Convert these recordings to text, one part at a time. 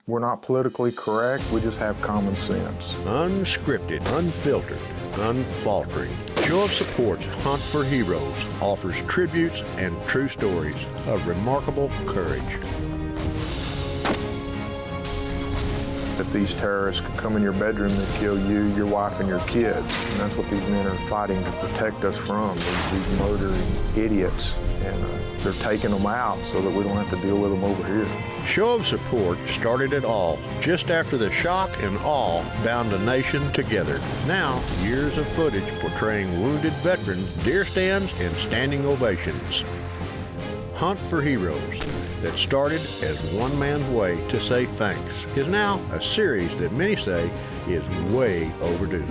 We're not politically correct, we just have common sense. Unscripted, unfiltered, unfaltering. Show of Support's Hunt for Heroes offers tributes and true stories of remarkable courage. If these terrorists could come in your bedroom and kill you, your wife, and your kids, and that's what these men are fighting to protect us from, these murdering idiots, and they're taking them out so that we don't have to deal with them over here. Show of Support started it all just after the shock and awe bound a nation together. Now, years of footage portraying wounded veterans, deer stands, and standing ovations. Hunt for Heroes, that started as one man's way to say thanks, is now a series that many say is way overdue.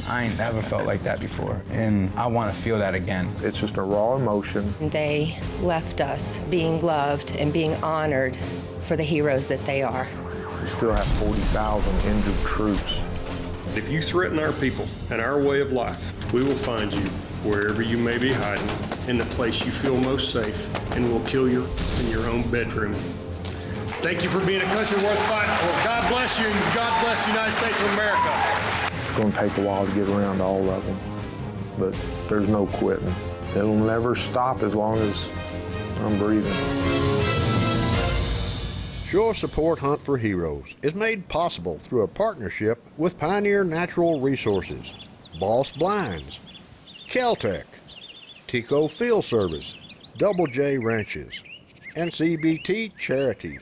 I ain't never felt like that before, and I want to feel that again. It's just a raw emotion. They left us being loved and being honored for the heroes that they are. We still have 40,000 injured troops. If you threaten our people and our way of life, we will find you wherever you may be hiding, in the place you feel most safe, and we'll kill you in your own bedroom. Thank you for being a country worth fighting for. God bless you, and God bless the United States of America. It's going to take a while to get around to all of them, but there's no quitting. It'll never stop as long as I'm breathing. Show of Support Hunt for Heroes is made possible through a partnership with Pioneer Natural Resources, Boss Blinds, Caltech, Tico Field Service, Double J Ranches, and CBT Charities.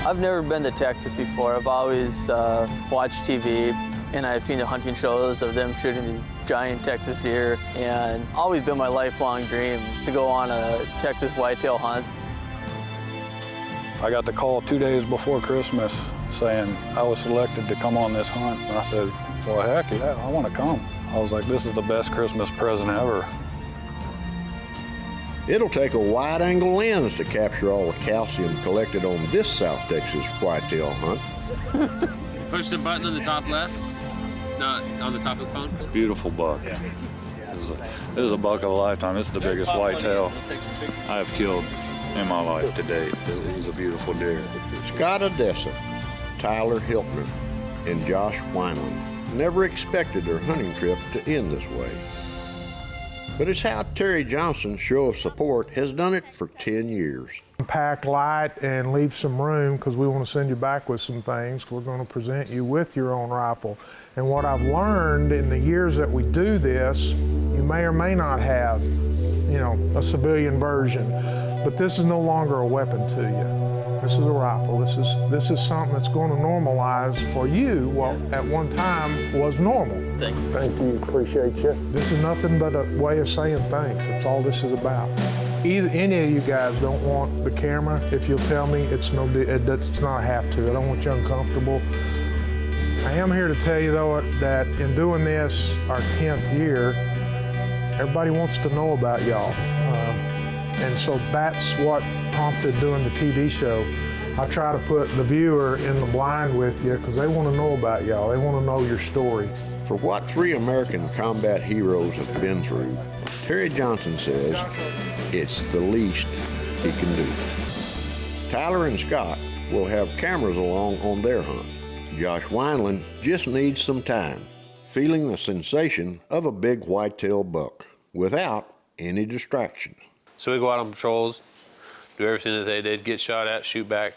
I've never been to Texas before. I've always watched TV, and I've seen the hunting shows of them shooting these giant Texas deer, and always been my lifelong dream to go on a Texas whitetail hunt. I got the call 2 days before Christmas saying I was selected to come on this hunt, and I said, well, heck yeah, I want to come. I was like, this is the best Christmas present ever. It'll take a wide-angle lens to capture all the calcium collected on this South Texas whitetail hunt. Push the button on the top left, not on the top of the phone. Beautiful buck. Yeah. This is a buck of a lifetime. This is the biggest whitetail I have killed in my life to date. He's a beautiful deer. Scott Adessa, Tyler Hiltner, and Josh Weinland never expected their hunting trip to end this way. But it's how Terry Johnson's Show of Support has done it for 10 years. Pack light and leave some room because we want to send you back with some things. We're going to present you with your own rifle. And what I've learned in the years that we do this, you may or may not have, a civilian version, but this is no longer a weapon to you. This is a rifle. This is something that's going to normalize for you what at one time was normal. Thank you. Thank you. Appreciate you. This is nothing but a way of saying thanks. That's all this is about. Either any of you guys don't want the camera, if you'll tell me, it's not a have to. I don't want you uncomfortable. I am here to tell you though that in doing this, our 10th year, everybody wants to know about y'all. And so that's what prompted doing the TV show. I try to put the viewer in the blind with you because they want to know about y'all. They want to know your story. For what 3 American combat heroes have been through, Terry Johnson says it's the least he can do. Tyler and Scott will have cameras along on their hunt. Josh Weinland just needs some time, feeling the sensation of a big whitetail buck without any distraction. So we go out on patrols, do everything that they did, get shot at, shoot back,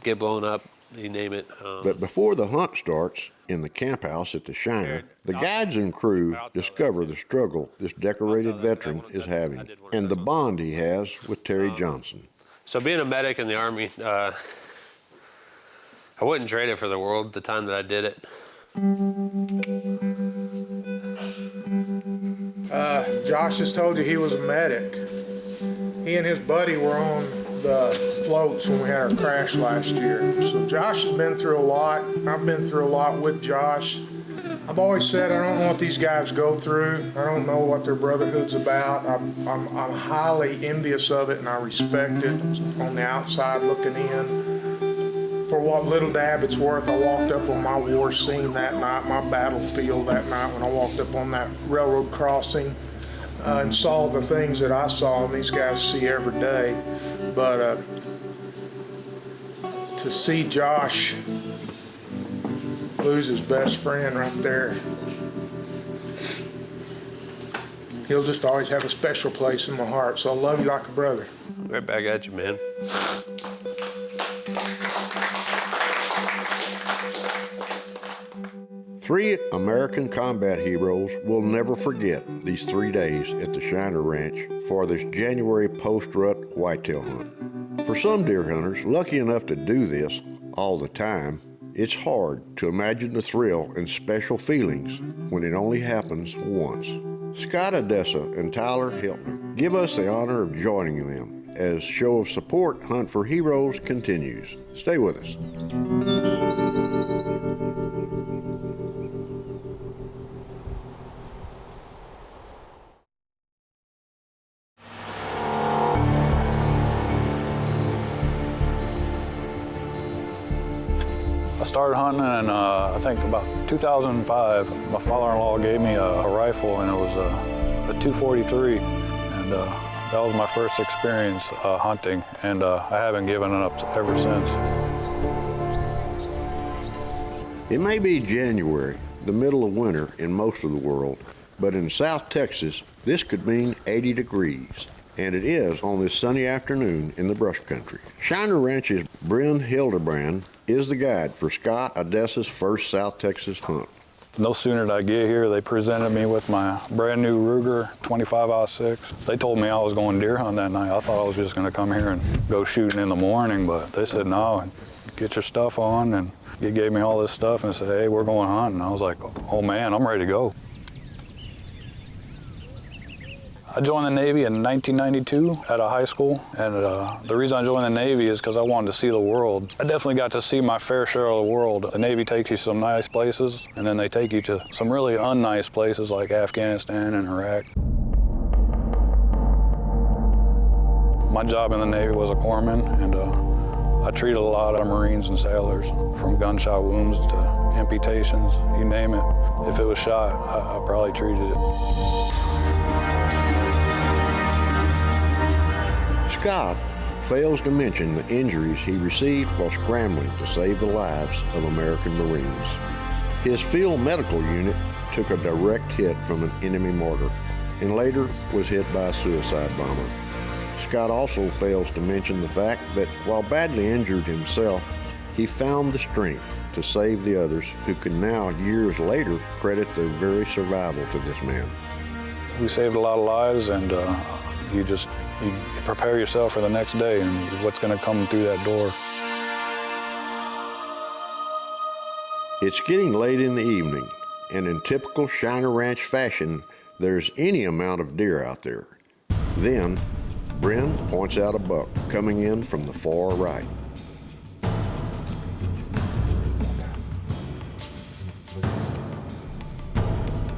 get blown up, you name it. But before the hunt starts, in the camp house at the Shiner, the guides and crew discover the struggle this decorated veteran is having and the bond he has with Terry Johnson. So being a medic in the Army, I wouldn't trade it for the world the time that I did it. Josh just told you he was a medic. He and his buddy were on the floats when we had our crash last year. So Josh has been through a lot. I've been through a lot with Josh. I've always said I don't know what these guys go through. I don't know what their brotherhood's about. I'm highly envious of it and I respect it on the outside looking in. For little to Abbotsworth. I walked up on my war scene that night, my battlefield that night when I walked up on that railroad crossing and saw the things that I saw and these guys see every day. But to see Josh lose his best friend right there, he'll just always have a special place in my heart. So I love you like a brother. Right back at you, man. Three American combat heroes will never forget these 3 days at the Shiner Ranch for this January post-rut whitetail hunt. For some deer hunters lucky enough to do this all the time, it's hard to imagine the thrill and special feelings when it only happens once. Scott Adessa and Tyler Hiltner give us the honor of joining them as Show of Support Hunt for Heroes continues. Stay with us. I started hunting in, I think about 2005. My father-in-law gave me a rifle, and it was a 243, and that was my first experience hunting, and I haven't given it up ever since. It may be January, the middle of winter in most of the world, but in South Texas, this could mean 80 degrees. And it is on this sunny afternoon in the brush country. Shiner Ranch's Bryn Hildebrand is the guide for Scott Adessa's first South Texas hunt. No sooner did I get here, they presented me with my brand new Ruger 25-06. They told me I was going deer hunting that night. I thought I was just gonna come here and go shooting in the morning, but they said, no, get your stuff on, and he gave me all this stuff and said, hey, we're going hunting. I was like, oh man, I'm ready to go. I joined the Navy in 1992 at a high school, and the reason I joined the Navy is because I wanted to see the world. I definitely got to see my fair share of the world. The Navy takes you some nice places, and then they take you to some really unnice places like Afghanistan and Iraq. My job in the Navy was a corpsman, and I treated a lot of Marines and sailors, from gunshot wounds to amputations, you name it. If it was shot, I probably treated it. Scott fails to mention the injuries he received while scrambling to save the lives of American Marines. His field medical unit took a direct hit from an enemy mortar and later was hit by a suicide bomber. Scott also fails to mention the fact that while badly injured himself, he found the strength to save the others who can now, years later, credit their very survival to this man. We saved a lot of lives, and you prepare yourself for the next day and what's going to come through that door. It's getting late in the evening, and in typical Shiner Ranch fashion, there's any amount of deer out there. Then, Bryn points out a buck coming in from the far right.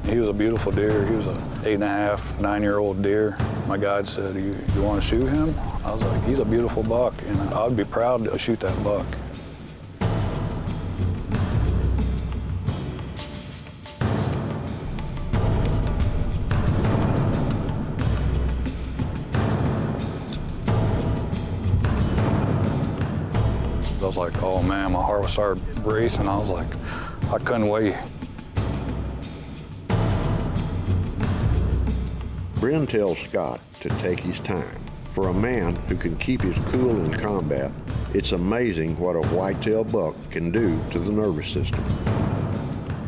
He was a beautiful deer. He was a 8.5, 9-year-old deer. My guide said, you want to shoot him? I was like, he's a beautiful buck, and I'd be proud to shoot that buck. I was like, oh man, my heart started racing. I was like, I couldn't wait. Bryn tells Scott to take his time. For a man who can keep his cool in combat, it's amazing what a whitetail buck can do to the nervous system.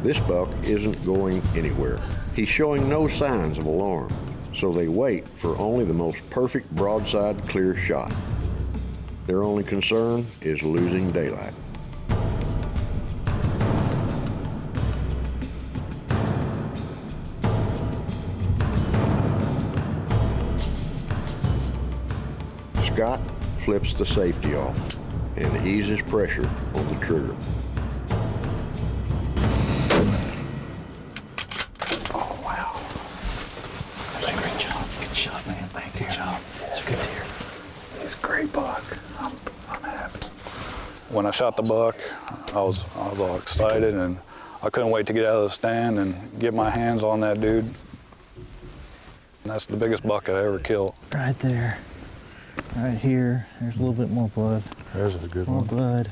This buck isn't going anywhere. He's showing no signs of alarm, so they wait for only the most perfect broadside clear shot. Their only concern is losing daylight. Scott flips the safety off and eases pressure on the trigger. Oh, wow. That's a great job. Good shot, man. Thank you. Good job. It's a good deer. He's a great buck. I'm happy. When I shot the buck, I was all excited, and I couldn't wait to get out of the stand and get my hands on that dude. And that's the biggest buck I ever killed. Right there, right here. There's a little bit more blood. There's a good More one. blood.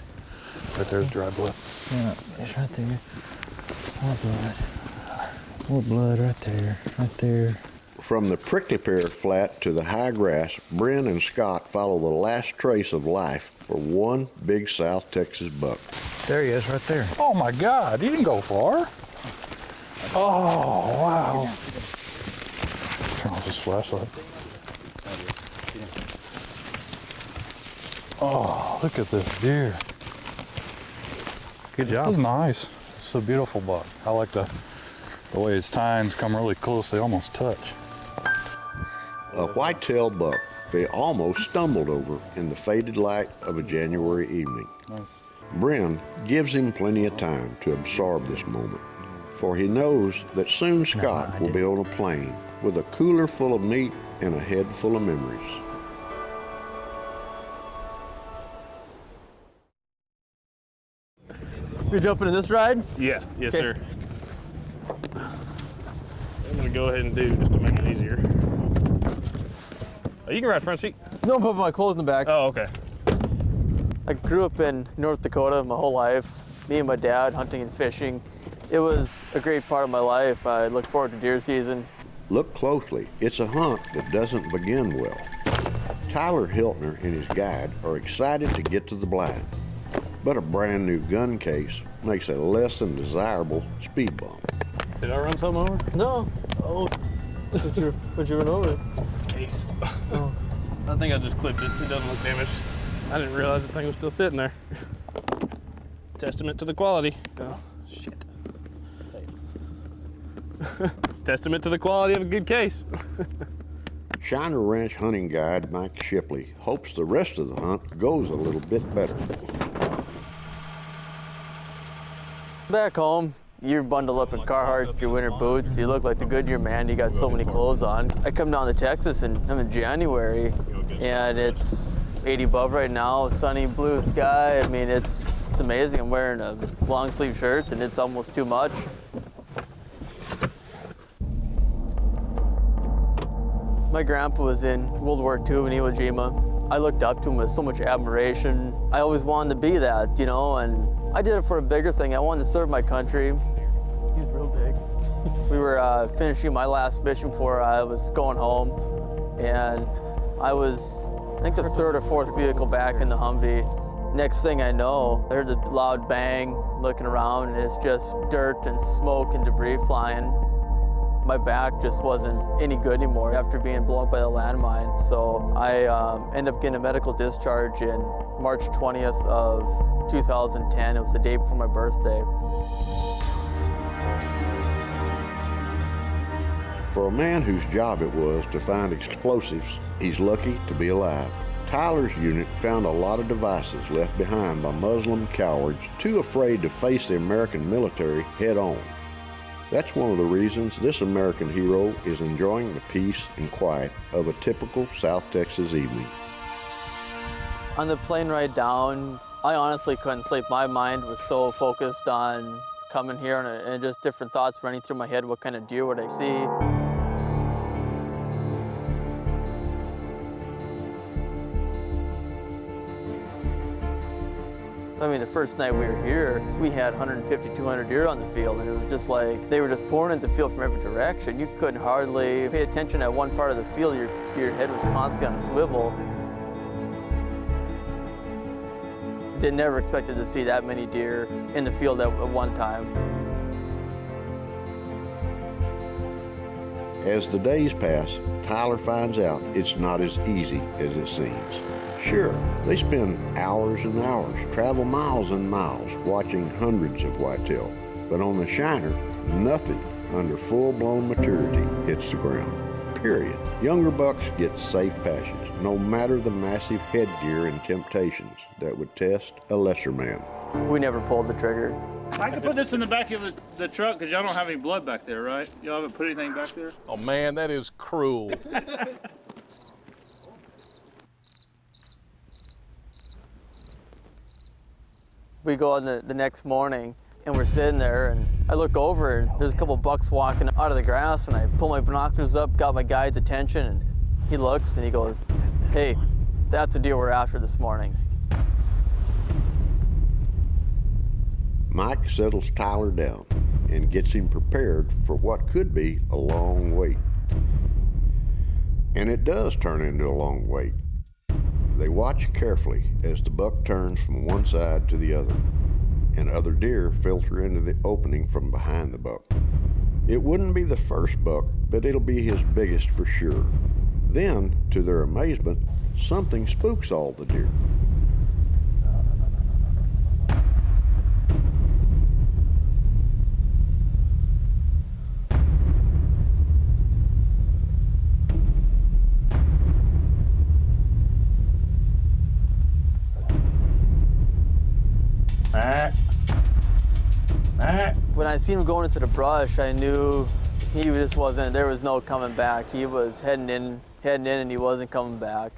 Right there's dry blood. Yeah, it's right there. More blood. More blood right there, right there. From the prickly pear flat to the high grass, Bryn and Scott follow the last trace of life for one big South Texas buck. There he is, right there. Oh my God, he didn't go far. Oh, wow. Turn off this flashlight. Oh, look at this deer. Good This job. is nice. It's a beautiful buck. I like the way his tines come really close, they almost touch. A white-tailed buck they almost stumbled over in the faded light of a January evening. Nice. Bryn gives him plenty of time to absorb this moment, for he knows that soon Scott will be on a plane with a cooler full of meat and a head full of memories. You're jumping in this ride? Yeah, yes, Okay. sir. I'm gonna go ahead and do just to make it easier. Oh, you can ride front seat. No, I'm putting my clothes in the back. Oh, okay. I grew up in North Dakota my whole life. Me and my dad hunting and fishing. It was a great part of my life. I look forward to deer season. Look closely. It's a hunt that doesn't begin well. Tyler Hiltner and his guide are excited to get to the blind, but a brand new gun case makes a less than desirable speed bump. Did I run something over? No. Oh, what'd you run over? Case. Oh. I think I just clipped it. It doesn't look damaged. I didn't realize the thing was still sitting there. Testament to the quality. Oh, shit. Testament to the quality of a good case. Shiner Ranch hunting guide Mike Shipley hopes the rest of the hunt goes a little bit better. Back home, you're bundled up in Carhartt, your winter boots. You look like the Goodyear man. You got so many clothes on. I come down to Texas and I'm in January, and it's 80 above right now, sunny blue sky. I mean, it's amazing. I'm wearing a long sleeve shirt and it's almost too much. My grandpa was in World War II in Iwo Jima. I looked up to him with so much admiration. I always wanted to be that, you know, and I did it for a bigger thing. I wanted to serve my country. He's real big. We were finishing my last mission before I was going home, and I was, I think, the third or fourth vehicle back in the Humvee. Next thing I know, I heard a loud bang, looking around, and it's just dirt and smoke and debris flying. My back just wasn't any good anymore after being blown up by the landmine. So I ended up getting a medical discharge in March 20th of 2010. It was the day before my birthday. For a man whose job it was to find explosives, he's lucky to be alive. Tyler's unit found a lot of devices left behind by Muslim cowards too afraid to face the American military head on. That's one of the reasons this American hero is enjoying the peace and quiet of a typical South Texas evening. On the plane ride down, I honestly couldn't sleep. My mind was so focused on coming here, and just different thoughts running through my head. What kind of deer would I see? I mean, the first night we were here, we had 150, 200 deer on the field, and it was just like they were just pouring into the field from every direction. You couldn't hardly pay attention at one part of the field. Your head was constantly on a swivel. They never expected to see that many deer in the field at one time. As the days pass, Tyler finds out it's not as easy as it seems. Sure, they spend hours and hours, travel miles and miles, watching hundreds of whitetail. But on the Shiner, nothing under full-blown maturity hits the ground, period. Younger bucks get safe passage, no matter the massive headgear and temptations that would test a lesser man. We never pulled the trigger. I can put this in the back of the truck because y'all don't have any blood back there, right? Y'all haven't put anything back there? Oh man, that is cruel. We go on the next morning, and we're sitting there, and I look over, and there's a couple bucks walking out of the grass, and I pull my binoculars up, got my guide's attention, and he looks, and he goes, "Hey, that's the deer we're after this morning." Mike settles Tyler down and gets him prepared for what could be a long wait. And it does turn into a long wait. They watch carefully as the buck turns from one side to the other, and other deer filter into the opening from behind the buck. It wouldn't be the first buck, but it'll be his biggest for sure. Then, to their amazement, something spooks all the deer. When I seen him going into the brush, I knew he just wasn't, there was no coming back. He was heading in and he wasn't coming back.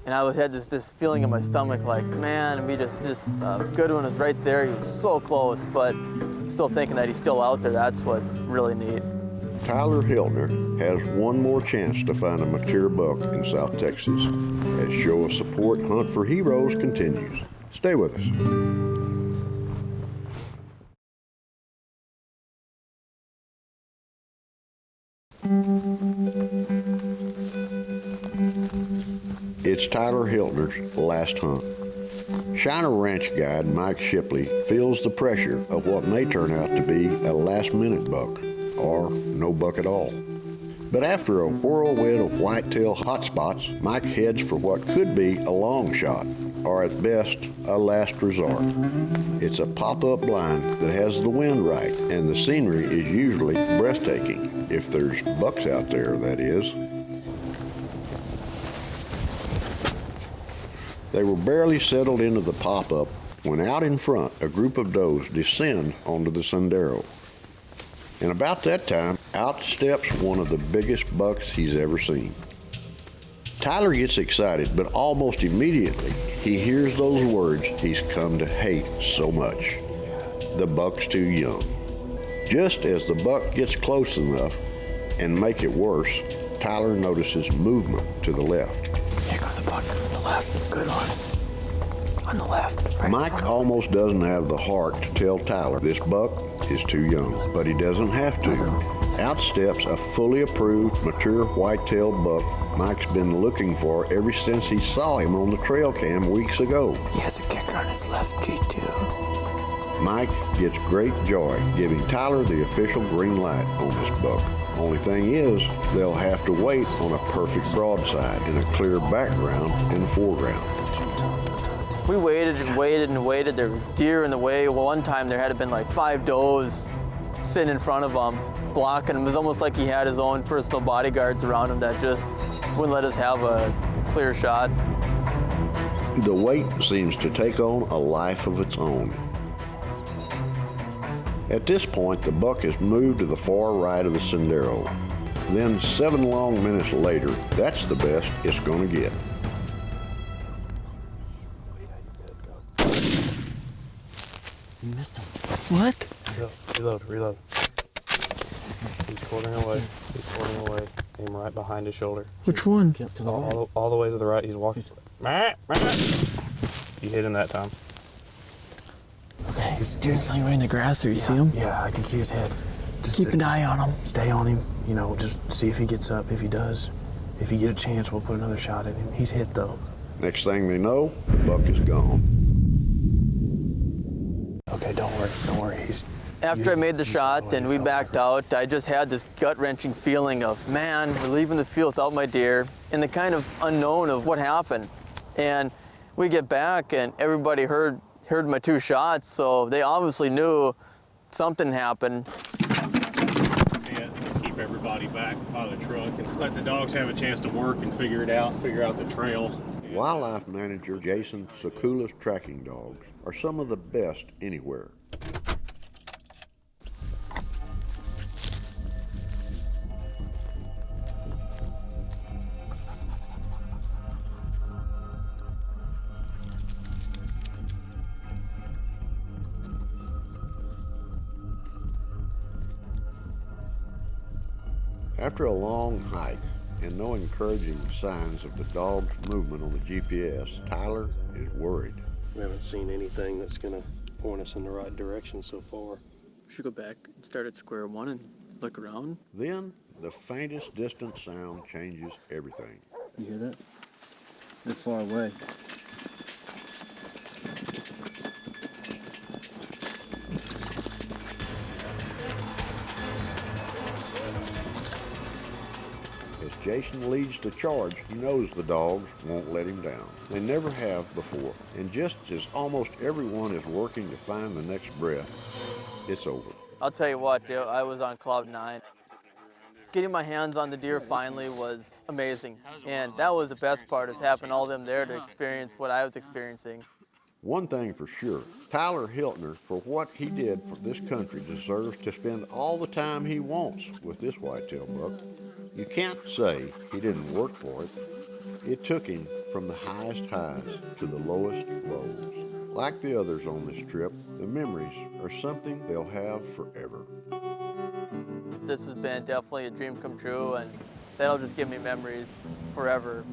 And I had this feeling in my stomach like, man, we just good one was right there. He was so close, but still thinking that he's still out there. That's what's really neat. Tyler Hiltner has one more chance to find a mature buck in South Texas as Show of Support Hunt for Heroes continues. Stay with us. It's Tyler Hiltner's last hunt. Shiner Ranch guide Mike Shipley feels the pressure of what may turn out to be a last-minute buck, or no buck at all. But after a whirlwind of whitetail hotspots, Mike heads for what could be a long shot, or at best, a last resort. It's a pop-up blind that has the wind right, and the scenery is usually breathtaking, if there's bucks out there, that is. They were barely settled into the pop-up when out in front, a group of does descend onto the sendero. And about that time, out steps one of the biggest bucks he's ever seen. Tyler gets excited, but almost immediately, he hears those words he's come to hate so much. The buck's too young. Just as the buck gets close enough, and make it worse, Tyler notices movement to the left. Here goes the buck on the left. Good one. On the left. Right. Mike almost doesn't have the heart to tell Tyler this buck is too young, but he doesn't have to. Out steps a fully approved, mature white-tailed buck Mike's been looking for ever since he saw him on the trail cam weeks ago. He has a kicker on his left G2. Mike gets great joy giving Tyler the official green light on this buck. Only thing is, they'll have to wait on a perfect broadside in a clear background and foreground. We waited and waited and waited. There was deer in the way. Well, one time there had been like 5 does sitting in front of him, blocking him. It was almost like he had his own personal bodyguards around him that just wouldn't let us have a clear shot. The wait seems to take on a life of its own. At this point, the buck has moved to the far right of the sendero. Then 7 long minutes later, that's the best it's gonna get. You missed him. What? Reload. He's quartering away. Aim right behind his shoulder. Which one? All the way to the right. He's walking. You hit him that time. Okay, he's laying right in the grass there. You see him? Yeah, I can see his head. Just keep an eye on him. Stay on him. You know, just see if he gets up. If he does, if you get a chance, we'll put another shot at him. He's hit though. Next thing they know, the buck is gone. Okay, don't worry. After I made the shot and we backed out, I just had this gut-wrenching feeling of, man, we're leaving the field without my deer, and the kind of unknown of what happened. And we get back and everybody heard my 2 shots, so they obviously knew something happened. Keep everybody back by the truck and let the dogs have a chance to work and figure out the trail. Wildlife manager Jason Sakula's tracking dogs are some of the best anywhere. After a long hike and no encouraging signs of the dog's movement on the GPS, Tyler is worried. We haven't seen anything that's going to point us in the right direction so far. We should go back and start at square one and look around. Then, the faintest distant sound changes everything. You hear that? They're far away. As Jason leads the charge, he knows the dogs won't let him down. They never have before. And just as almost everyone is working to find the next breath, it's over. I'll tell you what, dude, I was on cloud 9. Getting my hands on the deer finally was amazing. And that was the best part, is having all them there to experience what I was experiencing. One thing for sure, Tyler Hiltner, for what he did for this country, deserves to spend all the time he wants with this whitetail buck. You can't say he didn't work for it. It took him from the highest highs to the lowest lows. Like the others on this trip, the memories are something they'll have forever. This has been definitely a dream come true, and that'll just give me memories forever.